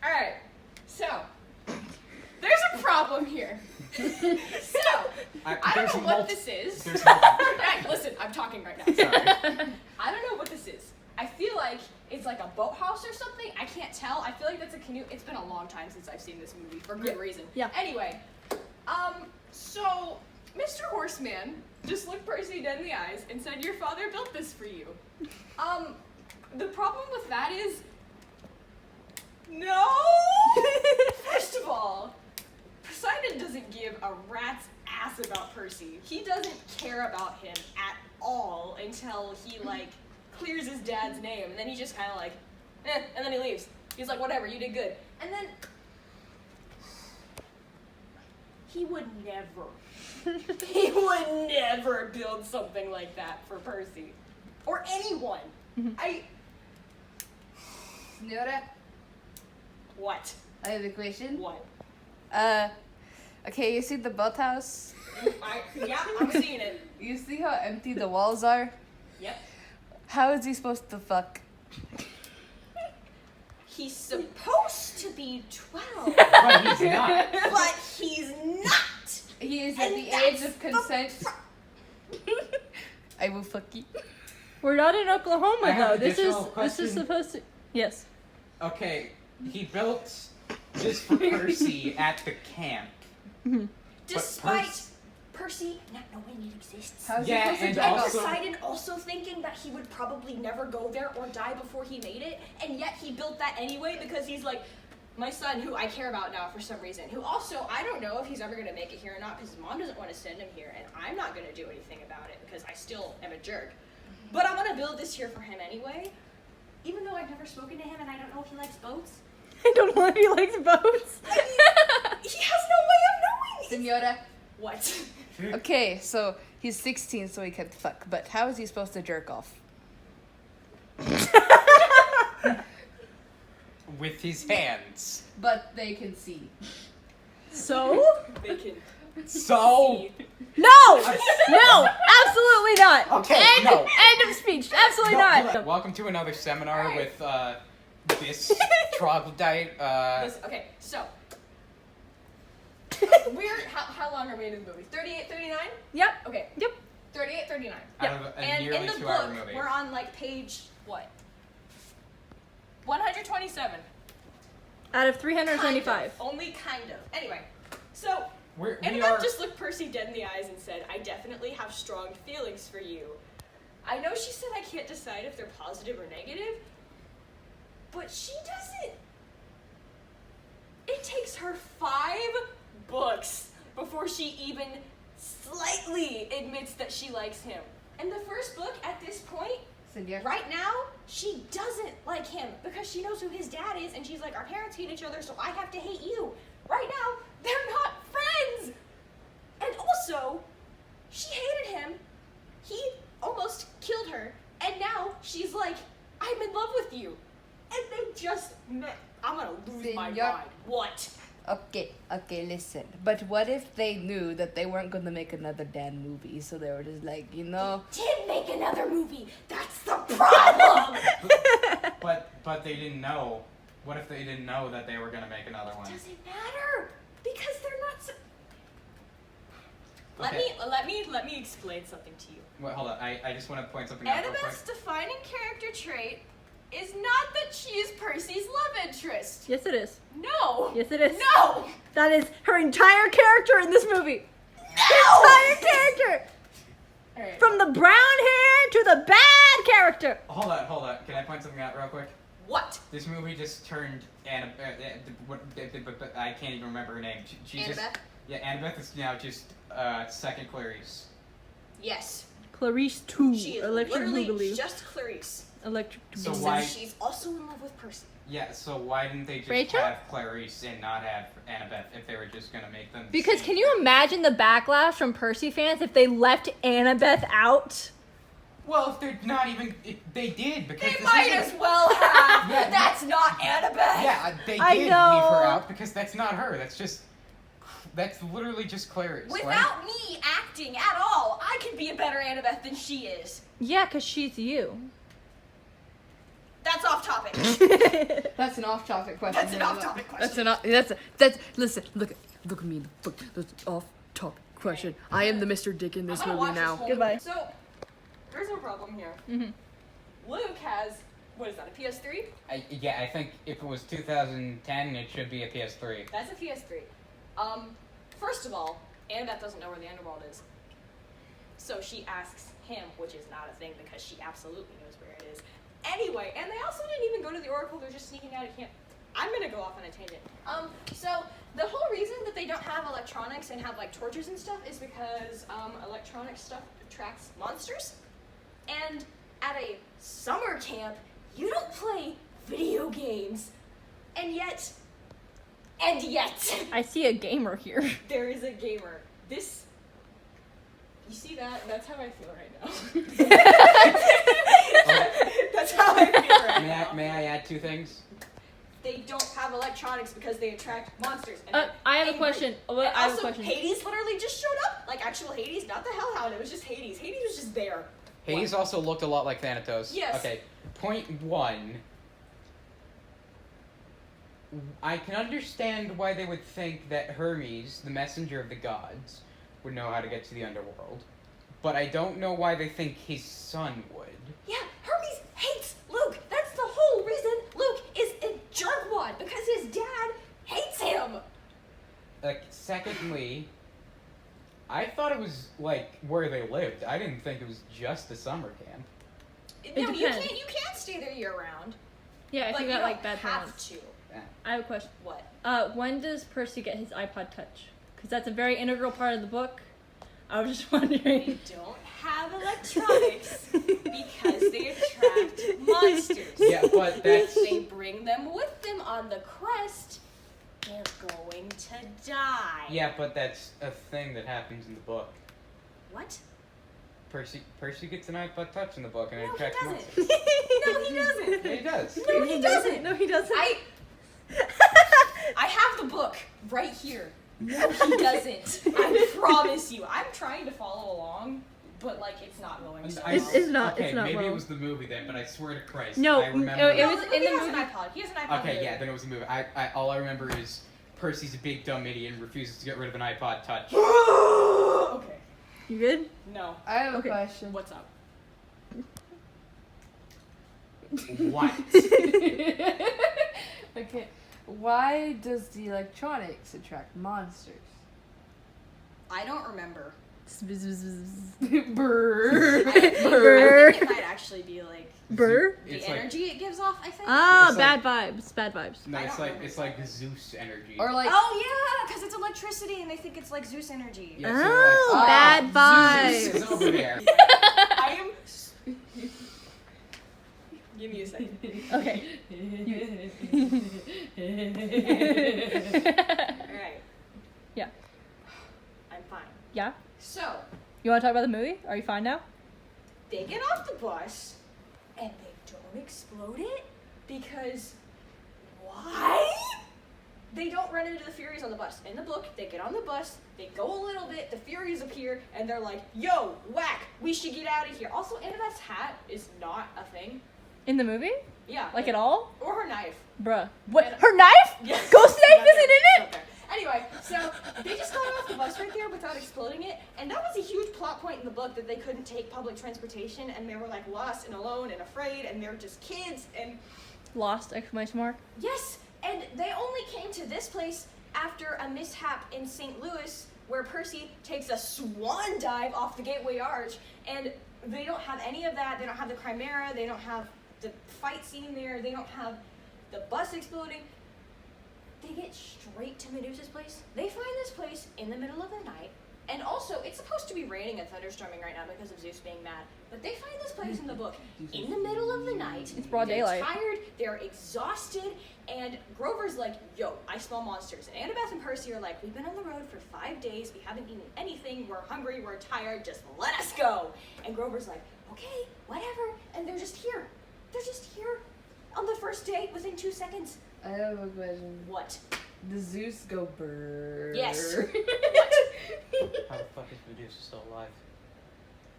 Alright, so, there's a problem here. I don't know what this is. Hey, listen, I'm talking right now. Sorry. I don't know what this is. I feel like it's like a boathouse or something. I can't tell. I feel like that's a canoe. It's been a long time since I've seen this movie, for good reason. Yeah. Anyway, so, Mr. Horseman just looked Percy dead in the eyes and said, your father built this for you. The problem with that is, no! First of all, Poseidon doesn't give a rat's ass about Percy. He doesn't care about him at all until he, like, clears his dad's name, and then he just kind of like, and then he leaves. He's like, whatever, you did good. And then, he would never build something like that for Percy. Or anyone. Nora, What? I have a question. What? Okay, you see the boathouse? Yeah, I'm seeing it. You see how empty the walls are? Yep. How is he supposed to fuck? He's supposed to be 12. But he's not. But he's not. He is at And the age that's of consent. I will fuck you. We're not in Oklahoma I have though. an This additional is question. supposed to. Yes. Okay, he built this for Percy at the camp. Despite Percy not knowing it exists. How's Yeah, he supposed and to jack And off? also- Poseidon also thinking that he would probably never go there or die before he made it, and yet he built that anyway because he's like, my son, who I care about now for some reason, who also, I don't know if he's ever going to make it here or not because his mom doesn't want to send him here, and I'm not going to do anything about it because I still am a jerk. But I'm going to build this here for him anyway, even though I've never spoken to him and I don't know if he likes boats. I don't know if he likes boats. I mean, he has no way of knowing. Senora. What? Okay, so he's 16, so he can fuck. But how is he supposed to jerk off? With his hands. But they can see. So? They can So. see. No! No! Absolutely not! Okay, End, no. end of speech. Absolutely not. Welcome to another seminar Alright. with this troglodyte. Listen, okay, so. How long are we in the movie? 38, 39? Yep. Okay. Yep. 38, 39. Out of a And nearly in the 2-hour book, movie. we're on like page, what? 127. Out of 375. Kind of. Only kind of. Anyway, so, We Annabeth are. just looked Percy dead in the eyes and said, I definitely have strong feelings for you. I know she said I can't decide if they're positive or negative, but she doesn't. It takes her 5 books before she even slightly admits that she likes him. And the first book at this point, Senora. right now, she doesn't like him because she knows who his dad is and she's like, our parents hate each other, so I have to hate you. Right now, they're not friends. And also, she hated him. He almost killed her. And now she's like, I'm in love with you. And they just met. I'm gonna lose my Senor. mind. What? Okay, listen. But what if they knew that they weren't going to make another damn movie? So they were just like, you know. Did make another movie. That's the problem. But they didn't know. What if they didn't know that they were gonna make another one? Doesn't matter because they're not. Okay. Let me explain something to you. Wait, hold on. I just want to point something out real quick. Annabeth's defining character trait is not that she is Percy's love interest. Yes, it is. No. Yes, it is. No. That is her entire character in this movie. No. Entire character. All right. From the brown hair to the bad character. Hold on. Can I point something out real quick? What? This movie just turned I can't even remember her name. She just, Annabeth? yeah, Annabeth is now just second Clarice. Yes. Clarice 2. She is Electric literally Boogaloo. just Clarice. Electric So Boogaloo. why- She's also in love with Percy. Yeah, so why didn't they just Rachel? have Clarice and not have Annabeth if they were just gonna make them? Because same can you imagine the backlash from Percy fans if they left Annabeth out? Well, if they're not even, they did because They this might isn't- as well have. Yeah. That's not Annabeth. Yeah, they did I leave know. her out because that's not her. That's literally just Clarice. right? Without me acting at all, I could be a better Annabeth than she is. Yeah, because she's you. That's off topic. That's an off-topic question. That's an off-topic question. That's listen. Look at me. Look, that's an off-topic question. I am the Mr. Dick in this I'm gonna movie watch now. this whole Goodbye. movie. So, there's no problem here. Luke has, what is that, a PS3? I think if it was 2010, it should be a PS3. That's a PS3. First of all, Annabeth doesn't know where the underworld is. So she asks him, which is not a thing because she absolutely knows where it is. Anyway, and they also didn't even go to the Oracle, they're just sneaking out of camp. I'm gonna go off on a tangent. So the whole reason that they don't have electronics and have like torches and stuff is because electronic stuff attracts monsters. And at a summer camp, you don't play video games. And yet, I see a gamer here. there is a gamer. This, you see that? That's how I feel right now. That's how I feel right now. May I add two things? They don't have electronics because they attract monsters. And I have a angry. question. And I have a also, question. Hades literally just showed up. Like actual Hades, not the Hellhound. It was just Hades. Hades was just there. Hades also looked a lot like Thanatos. Yes. Okay, point one. I can understand why they would think that Hermes, the messenger of the gods, would know how to get to the underworld. But I don't know why they think his son would. Yeah, Hermes hates Luke. That's the whole reason Luke is a jerkwad, because his dad hates him. Secondly, I thought it was, like, where they lived. I didn't think it was just a summer camp. No, you depends. can't stay there year round. Yeah, I But think you that don't like bad have balance. to. I have a question. What? When does Percy get his iPod Touch? Because that's a very integral part of the book. I was just wondering. They don't have electronics because they attract monsters. Yeah, but that's... If they bring them with them on the quest, they're going to die. Yeah, but that's a thing that happens in the book. What? Percy gets an iPod Touch in the book and it No, he attracts doesn't. monsters. No, he doesn't. Yeah, he does. No, he doesn't. No, he doesn't. I have the book right here. No, he doesn't. I promise you. I'm trying to follow along, but like it's not going so well. It's not. Okay, It's not maybe well. it was the movie then, but I swear to Christ, No, I remember. it No, was the in the movie has movie. an iPod. He has an iPod. Okay, movie. yeah, then it was the movie. I all I remember is Percy's a big dumb idiot and refuses to get rid of an iPod Touch. Okay. You good? No. I have Okay. a question. What's up? What? Okay, why does the electronics attract monsters? I don't remember. Brrr. I think it might actually be like Burr? the It's like energy it gives off. I think. Ah, It's bad vibes. Bad vibes. no, I it's don't like remember. Zeus energy. Or like, Oh yeah, because it's electricity and they think it's like Zeus energy. Yeah, so Oh, like, bad Zeus is vibes. over there. I am. Give me a second. Okay. Alright. Yeah. I'm fine. Yeah? So, You want to talk about the movie? Are you fine now? they get off the bus and they don't explode it because why? They don't run into the Furies on the bus. In the book, they get on the bus, they go a little bit, the Furies appear, and they're like, yo, whack, we should get out of here. Also, Annabeth's hat is not a thing. In the movie? Yeah. Like at all? Or her knife. Bruh. What? And- Her knife? Yes. Ghost knife isn't in it? Okay. Anyway, so they just got off the bus right there without exploding it, and that was a huge plot point in the book that they couldn't take public transportation, and they were like lost and alone and afraid, and they're just kids, and Lost, exclamation mark. yes, and they only came to this place after a mishap in St. Louis where Percy takes a swan dive off the Gateway Arch, and they don't have any of that. They don't have the Chimera, they don't have the fight scene there, they don't have the bus exploding. They get straight to Medusa's place. They find this place in the middle of the night. And also, it's supposed to be raining and thunderstorming right now because of Zeus being mad. But they find this place in the book in the middle of the night. It's broad they're daylight. Tired, they're exhausted, and Grover's like, yo, I smell monsters. And Annabeth and Percy are like, we've been on the road for 5 days, we haven't eaten anything, we're hungry, we're tired, just let us go. And Grover's like, okay, whatever. And they're just here. They're just here on the first day within 2 seconds. I have a question. What? Does Zeus go brrr? Yes. How the fuck is Medusa still alive?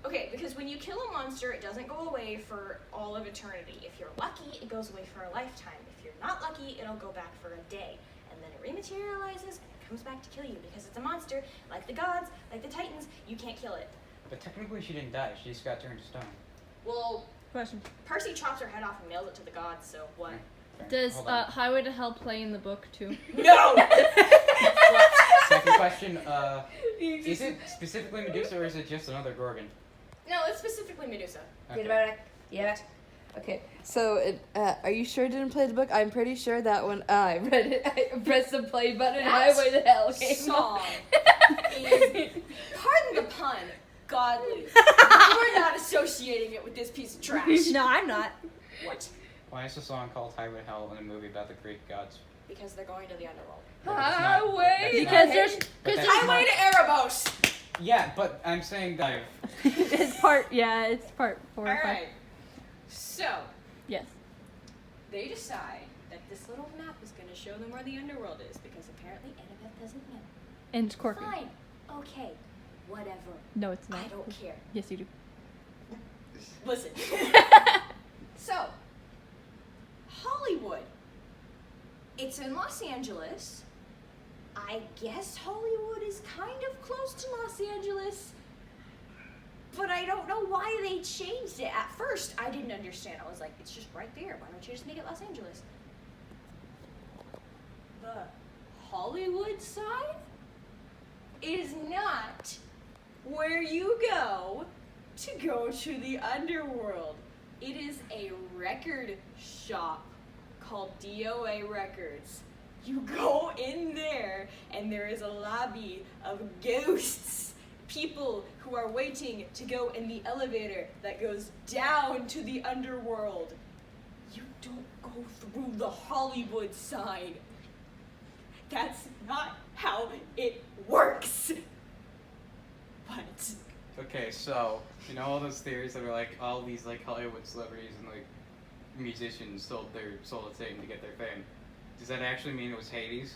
Okay, because when you kill a monster, it doesn't go away for all of eternity. If you're lucky, it goes away for a lifetime. If you're not lucky, it'll go back for a day. And then it rematerializes and it comes back to kill you because it's a monster, like the gods, like the titans. You can't kill it. But technically she didn't die. She just got turned to stone. Well, Question. Percy chops her head off and mails it to the gods, so what? Fair. Does Hold on. Highway to Hell play in the book too? No! Second question, is it specifically Medusa or is it just another Gorgon? No, it's specifically Medusa. Okay. Yeah. Okay, so are you sure it didn't play the book? I'm pretty sure that when I read it, I pressed the play button and Highway to Hell came Song up. is, pardon the pun, godly. You're not associating it with this piece of trash. No, I'm not. What? Why is the song called Highway to Hell in a movie about the Greek gods? Because they're going to the underworld. But it's not- Highway. Because not- there's but because that's Highway to Erebos! Yeah, but I'm saying that it's part 4 or 5. Alright. So, Yes. they decide that this little map is going to show them where the underworld is because apparently Annabeth doesn't know. And it's Corky. Fine. Okay. Whatever. No, it's not. I don't care. Yes, you do. Listen. So, Hollywood. It's in Los Angeles. I guess Hollywood is kind of close to Los Angeles. But I don't know why they changed it. At first, I didn't understand. I was like, it's just right there. Why don't you just make it Los Angeles? The Hollywood side is not where you go to the underworld. It is a record shop called DOA Records. You go in there and there is a lobby of ghosts, people who are waiting to go in the elevator that goes down to the underworld. You don't go through the Hollywood side. That's not how it works. But okay, so you know all those theories that are like all these like Hollywood celebrities and like musicians sold a thing to get their fame. Does that actually mean it was Hades?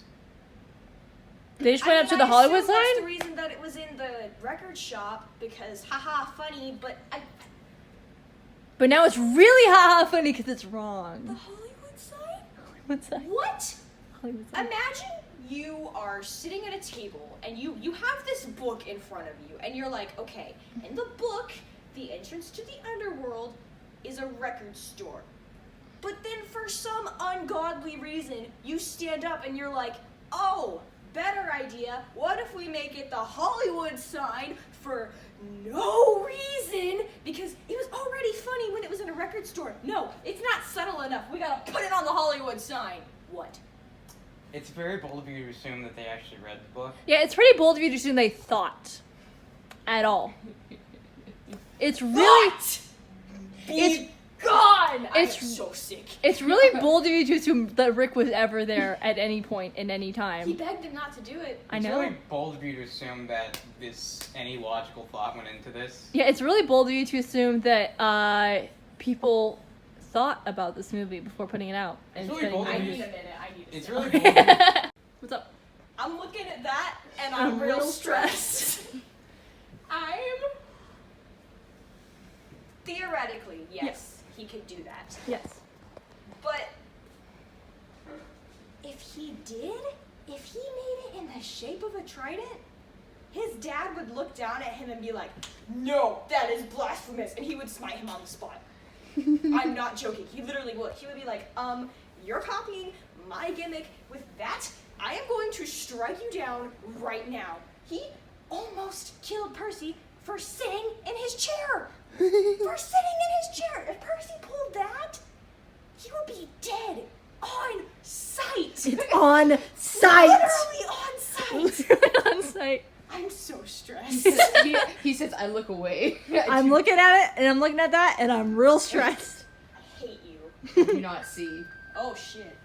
They just went up to the I Hollywood assume that's side? the reason that it was in the record shop because haha funny, but But now it's really haha funny because it's the wrong. Hollywood side? Hollywood side. What? Hollywood side. Imagine you are sitting at a table and you have this book in front of you and you're like, okay, in the book, the entrance to the underworld is a record store. But then for some ungodly reason, you stand up and you're like, oh, better idea. What if we make it the Hollywood sign for no reason? Because it was already funny when it was in a record store. No, it's not subtle enough. We gotta put it on the Hollywood sign. What? It's very bold of you to assume that they actually read the book. Yeah, it's pretty bold of you to assume they thought at all. It's really What? It's- Be gone! I'm it's- so sick. it's really bold of you to assume that Rick was ever there at any point in any He time. begged him not to do it. I It's know. really bold of you to assume that any logical thought went into this. Yeah, it's really bold of you to assume that people thought about this movie before putting it out. It's and really setting bold it of I you. need a minute. I need a It's second. really bold. Of you. What's up? I'm looking at that and I'm I'm real real stressed. I'm theoretically, yes, he could do that. Yes. But if he did, if he made it in the shape of a trident, his dad would look down at him and be like, no, that is blasphemous, and he would smite him on the spot. I'm not joking. He literally would. He would be like, you're copying my gimmick with that. I am going to strike you down right now. He almost killed Percy for sitting in his chair. For sitting in his chair. If Percy pulled that, he would be dead on sight. It's on site. Literally on sight. On site. I'm so stressed. He says, I look away. I'm looking at it and I'm looking at that and I'm real stressed. I hate you. do not see. Oh shit.